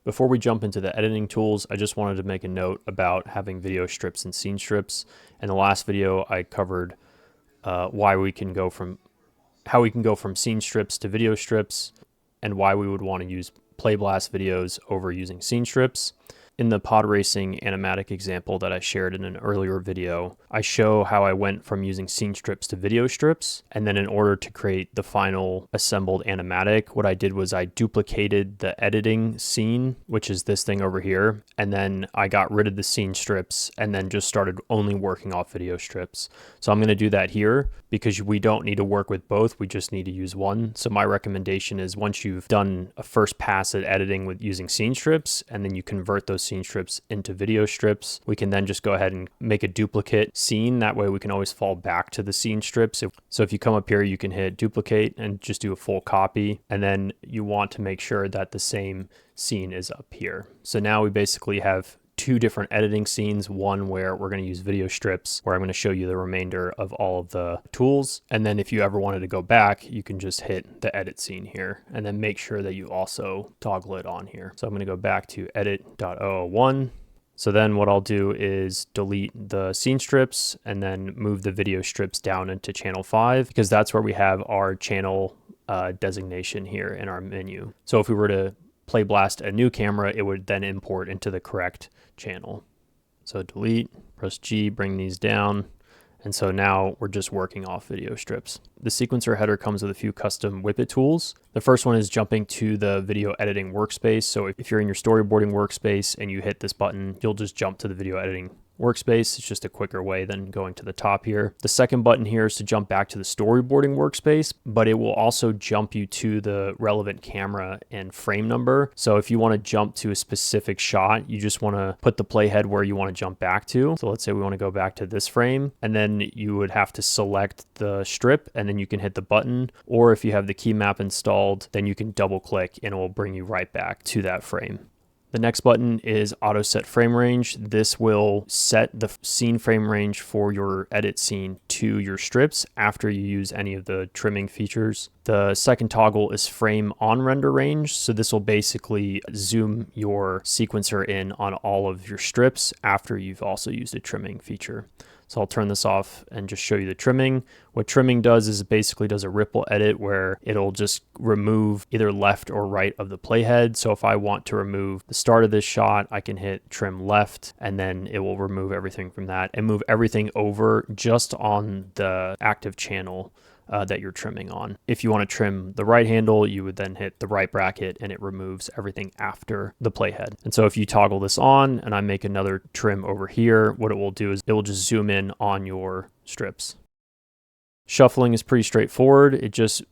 Before we jump into the editing tools, I just wanted to make a note about having video strips and scene strips. In the last video, I covered how we can go from scene strips to video strips, and why we would want to use play blast videos over using scene strips. In the pod racing animatic example that I shared in an earlier video, I show how I went from using scene strips to video strips, and then in order to create the final assembled animatic, what I did was I duplicated the editing scene, which is this thing over here, and then I got rid of the scene strips and then just started only working off video strips. So I'm going to do that here because we don't need to work with both, we just need to use one. So my recommendation is once you've done a first pass at editing with using scene strips, and then you convert those scene strips into video strips, we can then just go ahead and make a duplicate scene. That way we can always fall back to the scene strips. So if you come up here, you can hit duplicate and just do a full copy. And then you want to make sure that the same scene is up here. So now we basically have two different editing scenes, one where we're going to use video strips, where I'm going to show you the remainder of all of the tools. And then if you ever wanted to go back, you can just hit the edit scene here and then make sure that you also toggle it on here. So I'm going to go back to edit.001. So then what I'll do is delete the scene strips and then move the video strips down into channel 5, because that's where we have our channel designation here in our menu. So if we were to play blast a new camera, it would then import into the correct channel. So delete, press G, bring these down. And so now we're just working off video strips. The sequencer header comes with a few custom Whippet tools. The first one is jumping to the video editing workspace. So if you're in your storyboarding workspace and you hit this button, you'll just jump to the video editing workspace. It's just a quicker way than going to the top here. The second button here is to jump back to the storyboarding workspace, but it will also jump you to the relevant camera and frame number. So if you want to jump to a specific shot, you just want to put the playhead where you want to jump back to. So let's say we want to go back to this frame, and then you would have to select the strip and then you can hit the button. Or if you have the key map installed, then you can double click and it will bring you right back to that frame. The next button is auto set frame range. This will set the scene frame range for your edit scene to your strips after you use any of the trimming features. The second toggle is frame on render range. So this will basically zoom your sequencer in on all of your strips after you've also used a trimming feature. So I'll turn this off and just show you the trimming. What trimming does is it basically does a ripple edit where it'll just remove either left or right of the playhead. So if I want to remove the start of this shot, I can hit trim left and then it will remove everything from that and move everything over just on the active channel that you're trimming on. If you want to trim the right handle, you would then hit the right bracket and it removes everything after the playhead. And so if you toggle this on and I make another trim over here, what it will do is it will just zoom in on your strips. Shuffling is pretty straightforward. It just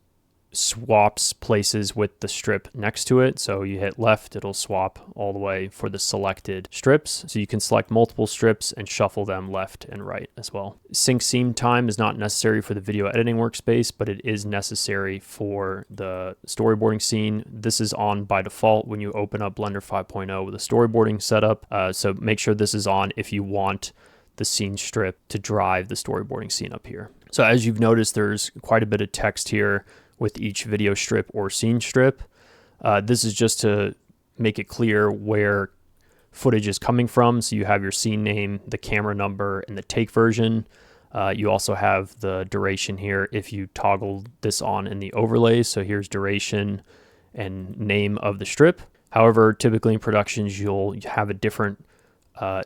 swaps places with the strip next to it. So you hit left, it'll swap all the way for the selected strips. So you can select multiple strips and shuffle them left and right as well. Sync scene time is not necessary for the video editing workspace, but it is necessary for the storyboarding scene. This is on by default when you open up Blender 5.0 with a storyboarding setup. So make sure this is on if you want the scene strip to drive the storyboarding scene up here. So as you've noticed, there's quite a bit of text here with each video strip or scene strip. This is just to make it clear where footage is coming from. So you have your scene name, the camera number, and the take version. You also have the duration here if you toggle this on in the overlays. So here's duration and name of the strip. However, typically in productions, you'll have a different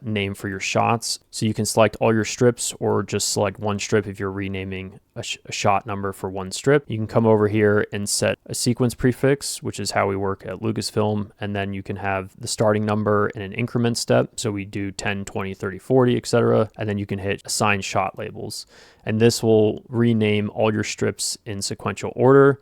name for your shots. So you can select all your strips or just select one strip if you're renaming a shot number for one strip. You can come over here and set a sequence prefix, which is how we work at Lucasfilm. And then you can have the starting number and an increment step. So we do 10, 20, 30, 40, etc. And then you can hit assign shot labels. And this will rename all your strips in sequential order.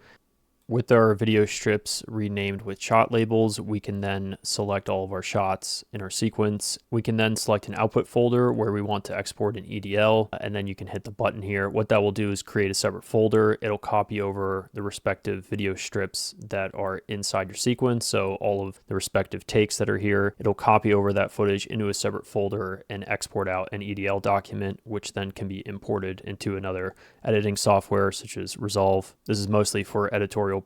With our video strips renamed with shot labels, we can then select all of our shots in our sequence. We can then select an output folder where we want to export an EDL, and then you can hit the button here. What that will do is create a separate folder. It'll copy over the respective video strips that are inside your sequence. So all of the respective takes that are here, it'll copy over that footage into a separate folder and export out an EDL document, which then can be imported into another editing software such as Resolve. This is mostly for editorial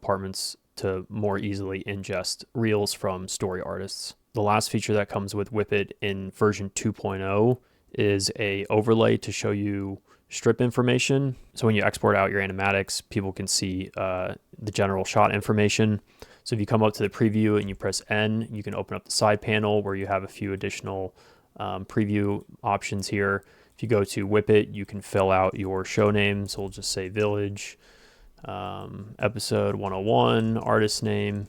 to more easily ingest reels from story artists. The last feature that comes with Whippet in version 2.0 is a overlay to show you strip information. So when you export out your animatics, people can see the general shot information. So if you come up to the preview and you press N, you can open up the side panel where you have a few additional preview options here. If you go to Whippet, you can fill out your show name. So we'll just say Village, episode 101, artist name.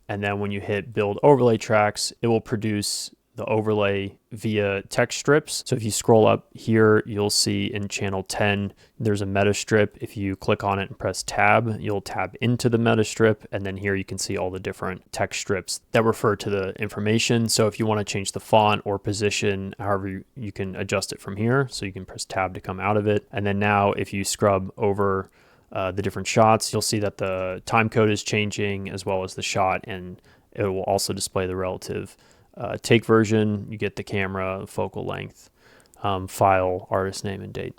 And then when you hit build overlay tracks, it will produce the overlay via text strips. So if you scroll up here, you'll see in channel 10, there's a meta strip. If you click on it and press tab, you'll tab into the meta strip. And then here you can see all the different text strips that refer to the information. So if you want to change the font or position, however, you can adjust it from here. So you can press tab to come out of it. And then now if you scrub over the different shots, you'll see that the time code is changing as well as the shot, and it will also display the relative take version. You get the camera, focal length, file, artist name, and date.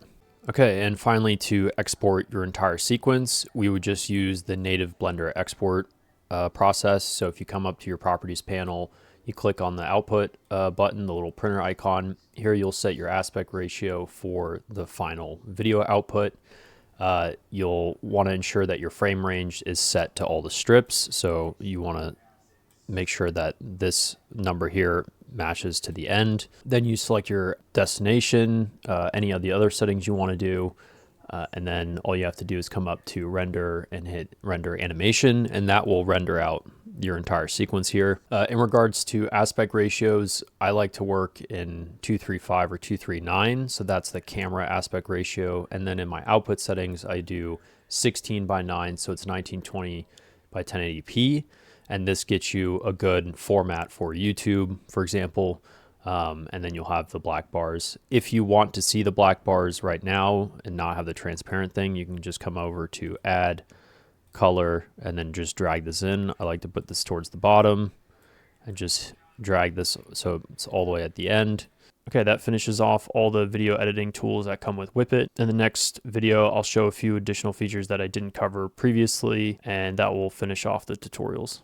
Okay, and finally, to export your entire sequence, we would just use the native Blender export process. So if you come up to your properties panel, you click on the output button, the little printer icon. Here you'll set your aspect ratio for the final video output. You'll want to ensure that your frame range is set to all the strips. So you want to make sure that this number here matches to the end. Then you select your destination, any of the other settings you want to do. And then all you have to do is come up to render and hit render animation, and that will render out your entire sequence here. In regards to aspect ratios, I like to work in 235 or 239. So that's the camera aspect ratio. And then in my output settings, I do 16:9. So it's 1920 by 1080p. And this gets you a good format for YouTube, for example. And then you'll have the black bars. If you want to see the black bars right now and not have the transparent thing, you can just come over to add color and then just drag this in. I like to put this towards the bottom and just drag this so it's all the way at the end. Okay, that finishes off all the video editing tools that come with Whippet. In the next video, I'll show a few additional features that I didn't cover previously, and that will finish off the tutorials.